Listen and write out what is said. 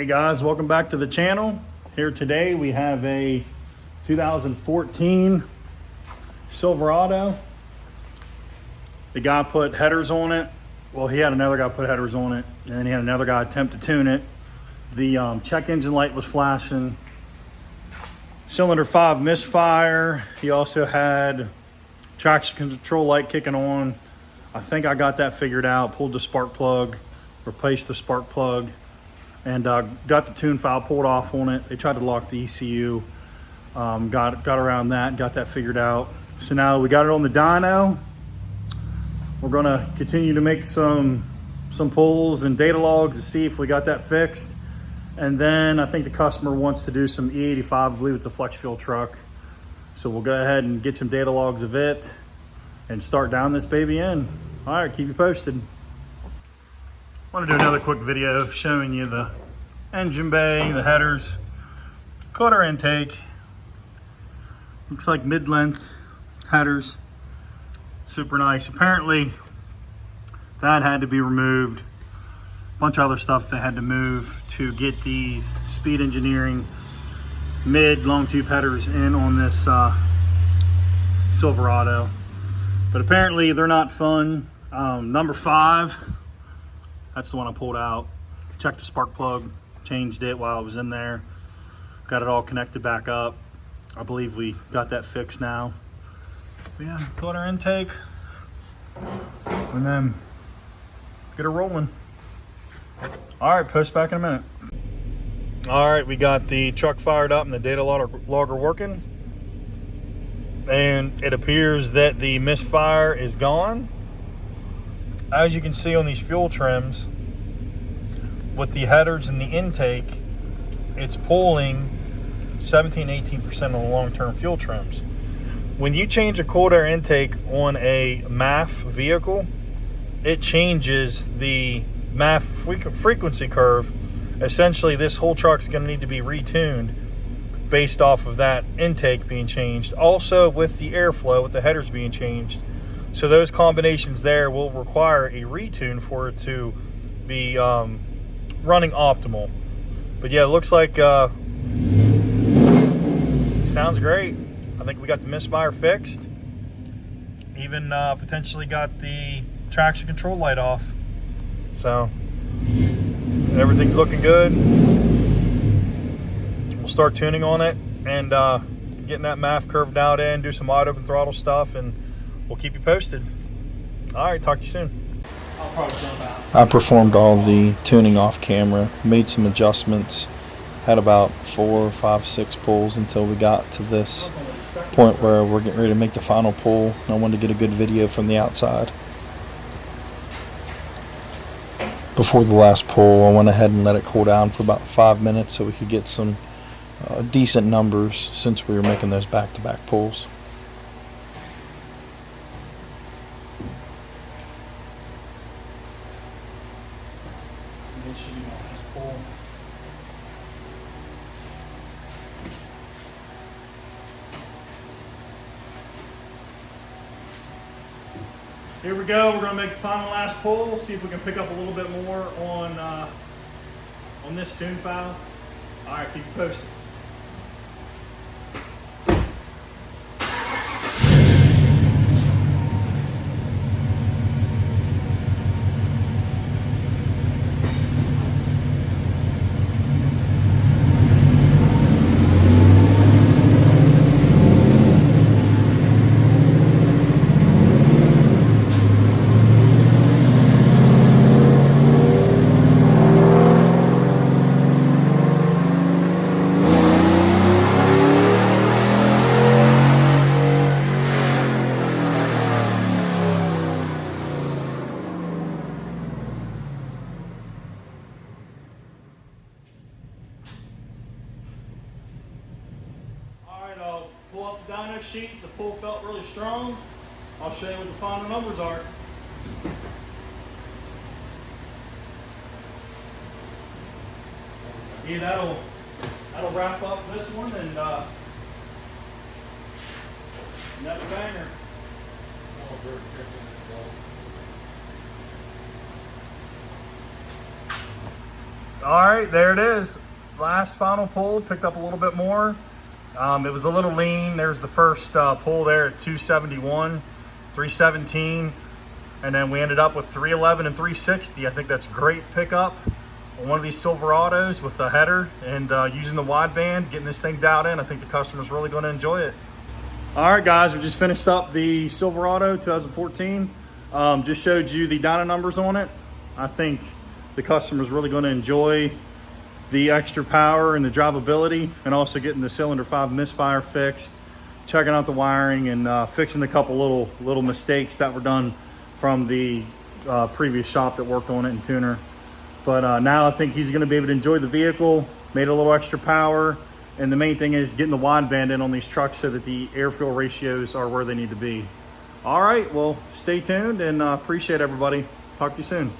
Hey guys, welcome back to the channel. Here today we have a 2014 Silverado. The guy put headers on it. Well, he had another guy put headers on it, and then he had another guy attempt to tune it. The check engine light was flashing. Cylinder 5 misfire. He also had traction control light kicking on. I think I got that figured out. Pulled the spark plug, replaced the spark plug, and got the tune file pulled off on it. They tried to lock the ECU. Got around that, got that figured out. So now we got it on the dyno. We're gonna continue to make some pulls and data logs to see if we got that fixed. And then I think the customer wants to do some E85, I believe it's a flex fuel truck. So we'll go ahead and get some data logs of it and start down this baby in. All right, keep you posted. I want to do another quick video showing you the engine bay, the headers, quarter intake. Looks like mid-length headers. Super nice. Apparently that had to be removed. A bunch of other stuff they had to move to get these Speed Engineering mid long tube headers in on this Silverado. But apparently they're not fun. Number 5, that's the one I pulled out. Checked the spark plug, changed it while I was in there. Got it all connected back up. I believe we got that fixed now. But yeah, quarter intake. And then get her rolling. All right, post back in a minute. All right, we got the truck fired up and the data logger working. And it appears that the misfire is gone. As you can see on these fuel trims, with the headers and the intake, it's pulling 17-18% of the long-term fuel trims. When you change a cold air intake on a MAF vehicle, it changes the MAF frequency curve. Essentially, this whole truck's going to need to be retuned based off of that intake being changed. Also with the airflow, with the headers being changed. So those combinations there will require a retune for it to be running optimal. But yeah, it looks like sounds great. I think we got the misfire fixed. Even potentially got the traction control light off. So everything's looking good. We'll start tuning on it and getting that MAF curved out in, do some wide open throttle stuff, and we'll keep you posted. All right, talk to you soon. I'll probably jump out. I performed all the tuning off camera, made some adjustments, had about 4, 5, 6 pulls until we got to this point where we're getting ready to make the final pull. I wanted to get a good video from the outside. Before the last pull, I went ahead and let it cool down for about 5 minutes so we could get some decent numbers since we were making those back-to-back pulls. This should be my last pull. Here we go. We're going to make the final last pull. See if we can pick up a little bit more on this tune file. All right, keep you posted. I'll pull up the dyno sheet. The pull felt really strong. I'll show you what the final numbers are. Yeah, that'll wrap up this one and another banger. All right, there it is. Last final pull, picked up a little bit more. It was a little lean. There's the first pull there at 271, 317. And then we ended up with 311 and 360. I think that's great pickup on one of these Silverados with the header and using the wideband, getting this thing dialed in. I think the customer's really going to enjoy it. All right, guys, we just finished up the Silverado 2014. Just showed you the dyno numbers on it. I think the customer's really going to enjoy the extra power and the drivability, and also getting the cylinder 5 misfire fixed, checking out the wiring, and fixing a couple little mistakes that were done from the previous shop that worked on it and tuner. But now I think he's going to be able to enjoy the vehicle, made a little extra power, and the main thing is getting the wideband in on these trucks so that the air-fuel ratios are where they need to be. All right, well, stay tuned, and appreciate everybody. Talk to you soon.